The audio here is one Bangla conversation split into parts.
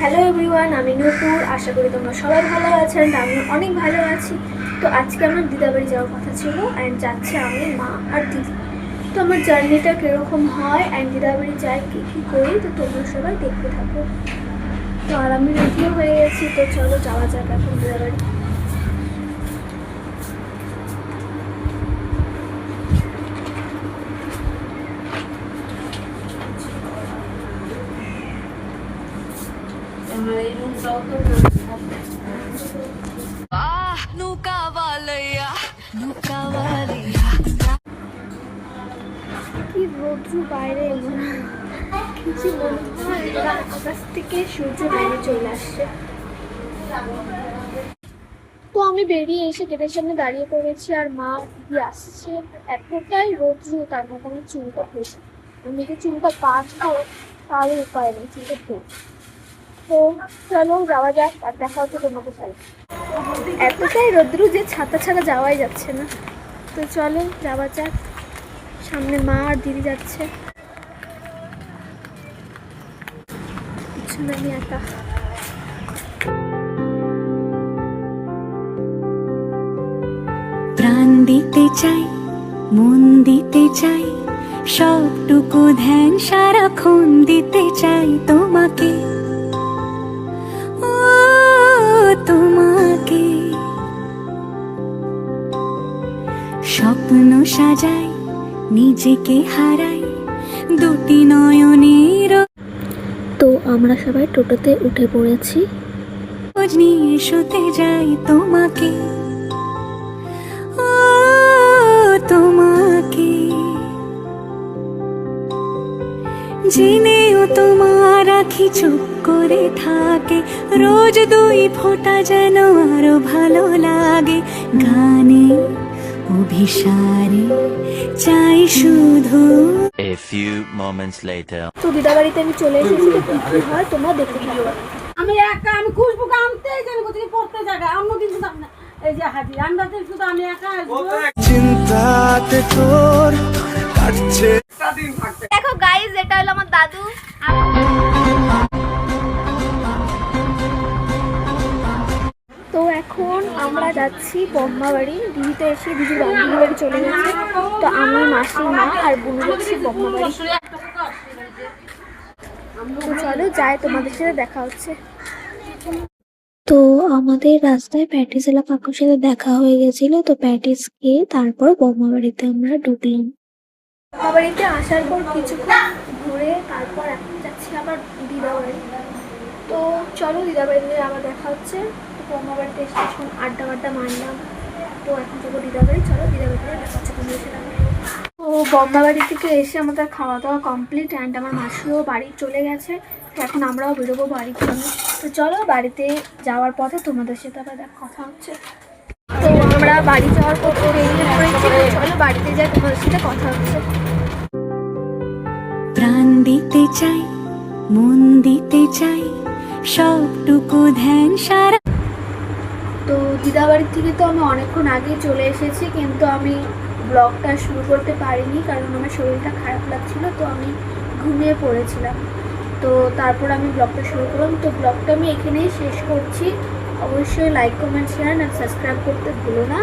হ্যালো এভরিওয়ান, আমি নূপুর। আশা করি তোমরা সবাই ভালো আছেন। আমি অনেক ভালো আছি। তো আজকে আমার দিদাবাড়ি যাওয়ার কথা ছিল অ্যান্ড যাচ্ছে আমি, মা আর দিদি। তো আমার জার্নিটা কীরকম হয় অ্যান্ড দিদাবাড়ি যাই কী কী করি, তো তোমরা সবাই দেখতে থাকো। তো আর আমি রেডিও হয়ে গেছি, তো চলো যাওয়া যাক এখন দিদাবাড়ি। কি রৌদ্র বাইরে, কিছু মনে হয় আকাশ থেকে সূর্য বাইরে চলে আসছে। তো আমি বেরিয়ে এসে গেটের সামনে দাঁড়িয়ে পড়েছি আর মা দিদি আসছে। এতটাই রৌদ্র, তার মধ্যে আমি চুলটা ধুয়েছি। আমি যে চুলটা কাটবো তারও উপায় নেই, চুলটা ধুয়ে। তো চলো যাওয়া যাক, আর দেখা হচ্ছে তোমাকে সাথে। এতটাই রৌদ্র যে ছাতা ছাড়া যাওয়াই যাচ্ছে না। তো চলো যাওয়া যাক। সামনে মা আর দিদি যাচ্ছে, পিছনে আমি একা। প্রাণ দিতে চাই, মন দিতে চাই, সবটুকু ধ্যান সারাক্ষণ দিতে চাই তোমাকে, ও তোমাকে। স্বপ্ন সাজাই, নিজেকে হারাই, দুটি নয়নের। তো আমরা সবাই টোটোতে উঠে পড়েছি। খোঁজ নিয়ে শুতে যাই তোমাকে, ও তোমাকে। জেনেও তোমার আখি চুপ করে থাকে, রোজ দুই ফোঁটা যেন আরো ভালো লাগে। গানে অভিসারে চাই শুধু। A few moments later. তো দিদাবাড়িতে আমি চলে এসেছি। তো কি কি হয় তোমরা দেখতে থাকো। আমি একা, আমি খুশবু আনতে যাই কোথায় পড়তে জায়গা আম্মু কিন্তু না। এই যে হাজির আন্দাজে শুধু আমি একা আসবো। চিন্তাতে তোর কাটছে। দেখো গাইস, এটা হলো আমার দাদু। তো এখন আমরা যাচ্ছি বম্মাবাড়ি। দিদি তো এসে দিদির বান্ধবী বাড়ি চলে গেছে। তো আমি, মাসি, মা আর বোন যাচ্ছি বম্মাবাড়ি। তো চলো যাই, তোমাদের সাথে দেখা হচ্ছে। তো আমাদের রাস্তায় প্যাটিসওয়ালা কাকুর সাথে দেখা হয়ে গেছিল। তো প্যাটিস খেয়ে তারপর বম্মাবাড়িতে আমরা ঢুকলাম। বম্মাবাড়িতে আসার পর কিছুক্ষণ ঘুরে তারপর এখন যাচ্ছি আবার দিদাবাড়ি। তো চলো দিদাবাড়িতে আবার দেখা হচ্ছে। তো বম্মাবাড়িতে এসে কিছুক্ষণ আড্ডা মারলাম। তো এখন যাবো দিদাবাড়ি। চলো দিদাবাড়িতে দেখা হচ্ছে তোমাদের সাথে। তো বম্মাবাড়ি থেকে এসে আমাদের খাওয়া দাওয়া কমপ্লিট অ্যান্ড আমার মাসিও বাড়ি চলে গেছে। তো এখন আমরাও বেরোবো বাড়ির জন্য। তো চলো বাড়িতে যাওয়ার পথে তোমাদের সাথে আবার কথা হচ্ছে। তো আমরা বাড়ি যাওয়ার পথে বেরিয়ে পড়েছি। চলো বাড়িতে যাই, তোমাদের সাথে কথা হচ্ছে। প্রাণ দিতে চাই, মন দিতে চাই, সবটুকু ধ্যান সারা। তো দিদাবাড়ির থেকে তো আমি অনেকক্ষণ আগে চলে এসেছি, কিন্তু আমি ব্লগটা শুরু করতে পারিনি কারণ আমার শরীরটা খারাপ লাগছিল। তো আমি ঘুমিয়ে পড়েছিলাম। তো তারপর আমি ব্লগটা শুরু করলাম। তো ব্লগটা আমি এখানেই শেষ করছি। অবশ্যই লাইক, কমেন্ট, শেয়ার আর সাবস্ক্রাইব করতে ভুলো না।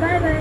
Bye bye.